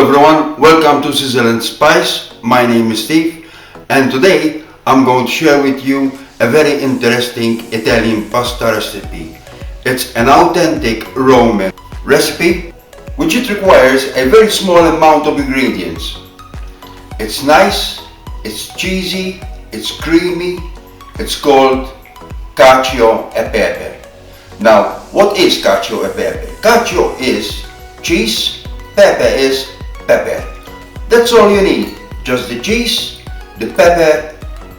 everyone, welcome to Sizzle and Spice. My name is Steve and today I'm going to share with you a very interesting Italian pasta recipe. It's an authentic Roman recipe which it requires a very small amount of ingredients. It's nice, it's cheesy, it's creamy, it's called Cacio e Pepe. Now, what is Cacio e Pepe? Cacio is cheese, Pepe is pepper. That's all you need, just the cheese, the pepper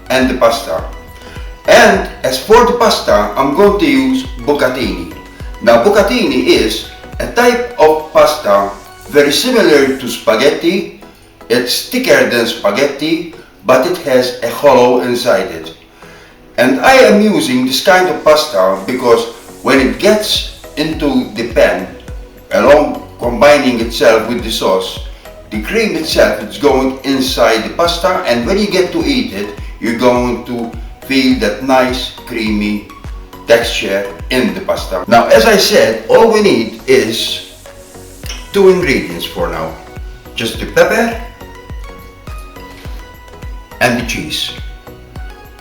and the pasta. And as for the pasta, I'm going to use Bucatini. Now Bucatini is a type of pasta very similar to spaghetti. It's thicker than spaghetti, but it has a hollow inside it. And I am using this kind of pasta because when it gets into the pan, along combining itself with the sauce, the cream itself is going inside the pasta, and when you get to eat it, you're going to feel that nice creamy texture in the pasta. Now, as I said, all we need is two ingredients for now. Just the pepper and the cheese.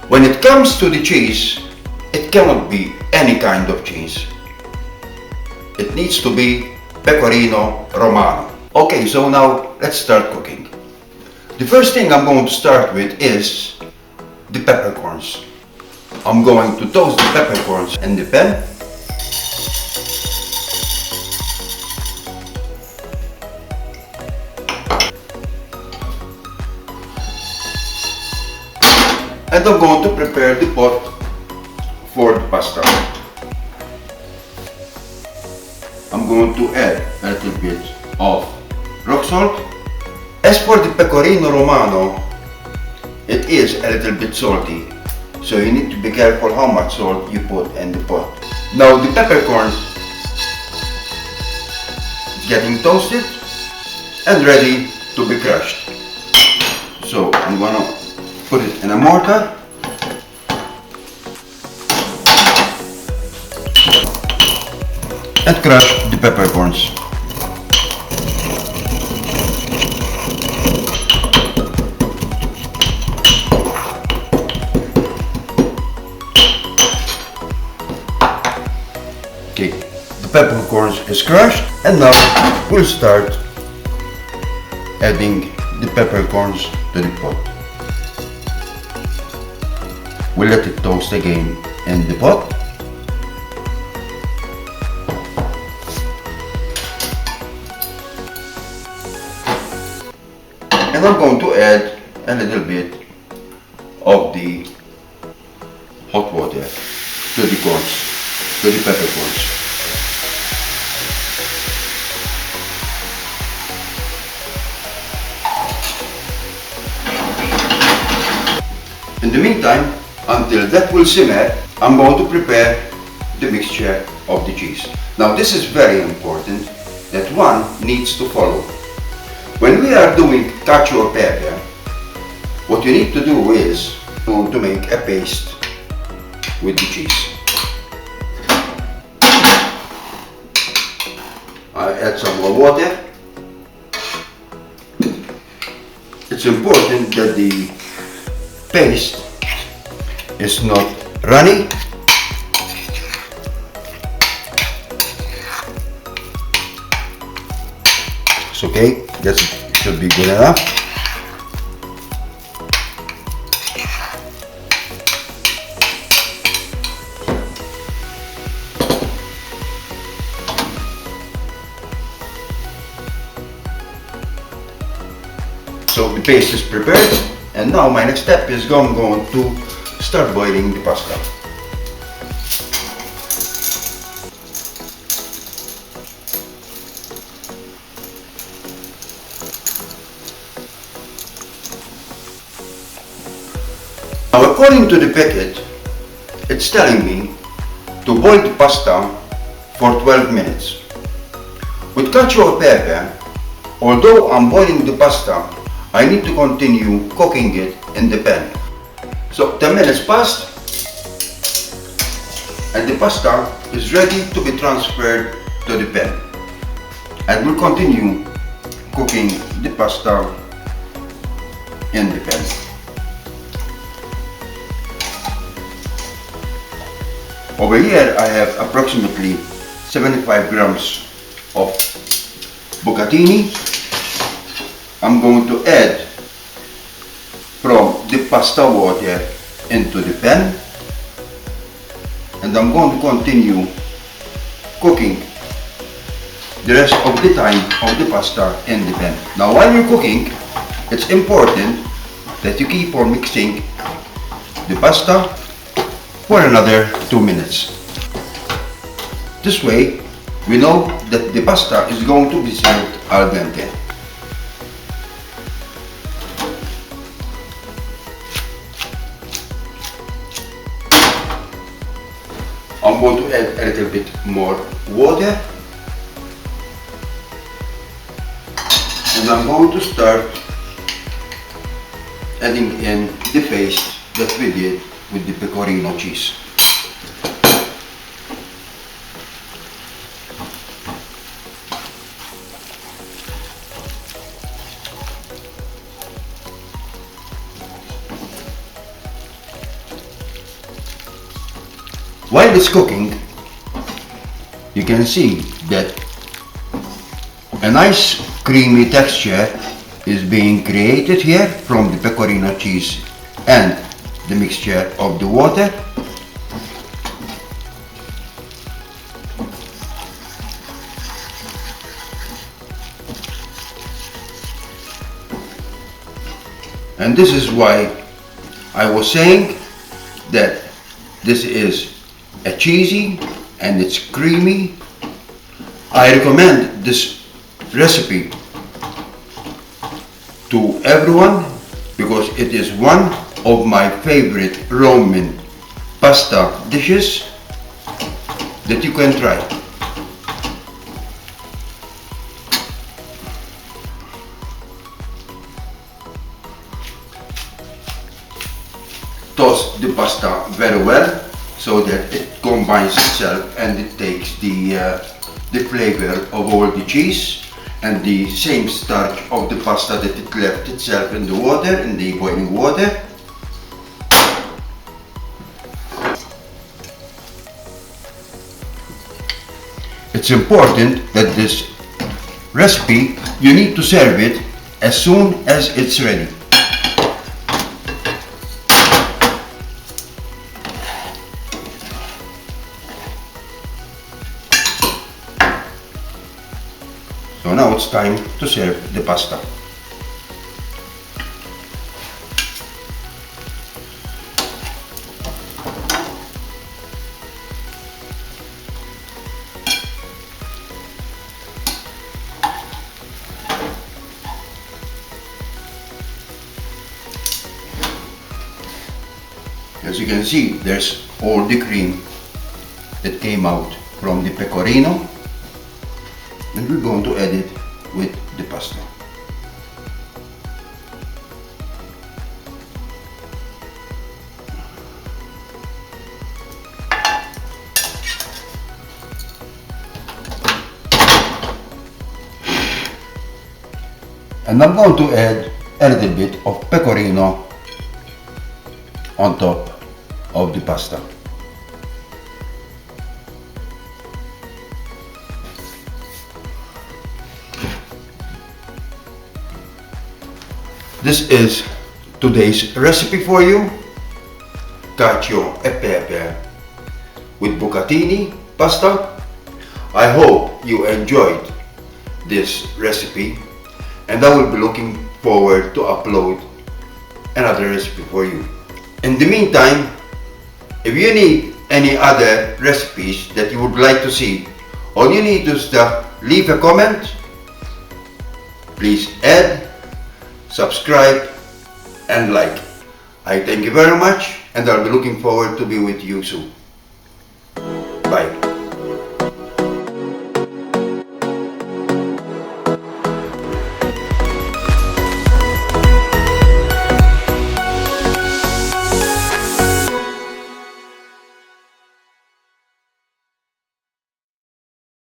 When it comes to the cheese, it cannot be any kind of cheese. It needs to be Pecorino Romano. Okay, so now let's start cooking. The first thing I'm going to start with is the peppercorns. I'm going to toast the peppercorns in the pan. And I'm going to prepare the pot for the pasta. I'm going to add a little bit of rock salt. As for the Pecorino Romano, it is a little bit salty, so you need to be careful how much salt you put in the pot. Now the peppercorn is getting toasted and ready to be crushed. So I'm gonna put it in a mortar and crush the peppercorns. Okay, the peppercorns is crushed, and now we'll start adding the peppercorns to the pot. We'll let it toast again in the pot. And I'm going to add a little bit of the hot water to the corns, to the peppercorns. In the meantime, until that will simmer, I'm going to prepare the mixture of the cheese. Now this is very important that one needs to follow. When we are doing cacio e pepe, what you need to do is to make a paste with the cheese. I add some more water. It's important that the paste is not runny. It's okay, that should be good enough. So the paste is prepared, and now my next step is I'm going to start boiling the pasta. Now according to the packet, it's telling me to boil the pasta for 12 minutes. With cacio e pepe, although I'm boiling the pasta, I need to continue cooking it in the pan. So 10 minutes passed and the pasta is ready to be transferred to the pan. And we'll continue cooking the pasta in the pan. Over here I have approximately 75 grams of bucatini. I'm going to add from the pasta water into the pan, and I'm going to continue cooking the rest of the time of the pasta in the pan. Now while you're cooking, it's important that you keep on mixing the pasta for another 2 minutes. This way we know that the pasta is going to be served al dente. I'm going to add a little bit more water, and I'm going to start adding in the paste that we did with the pecorino cheese. While it's cooking, you can see that a nice creamy texture is being created here from the pecorino cheese and the mixture of the water. And this is why I was saying that this is a cheesy and it's creamy. I recommend this recipe to everyone because it is one of my favorite Roman pasta dishes that you can try. Toss the pasta very well so that it combines itself and it takes the flavor of all the cheese and the same starch of the pasta that it left itself in the water, in the boiling water. It's important that this recipe, you need to serve it as soon as it's ready. So now it's time to serve the pasta. As you can see, there's all the cream that came out from the pecorino, and we're going to add it with the pasta. And I'm going to add a little bit of pecorino on top of the pasta. This is today's recipe for you, cacio e pepe with bucatini pasta. I hope you enjoyed this recipe, and I will be looking forward to upload another recipe for you. In the meantime, if you need any other recipes that you would like to see, all you need is to leave a comment. Please add, subscribe and like. I thank you very much, and I'll be looking forward to be with you soon.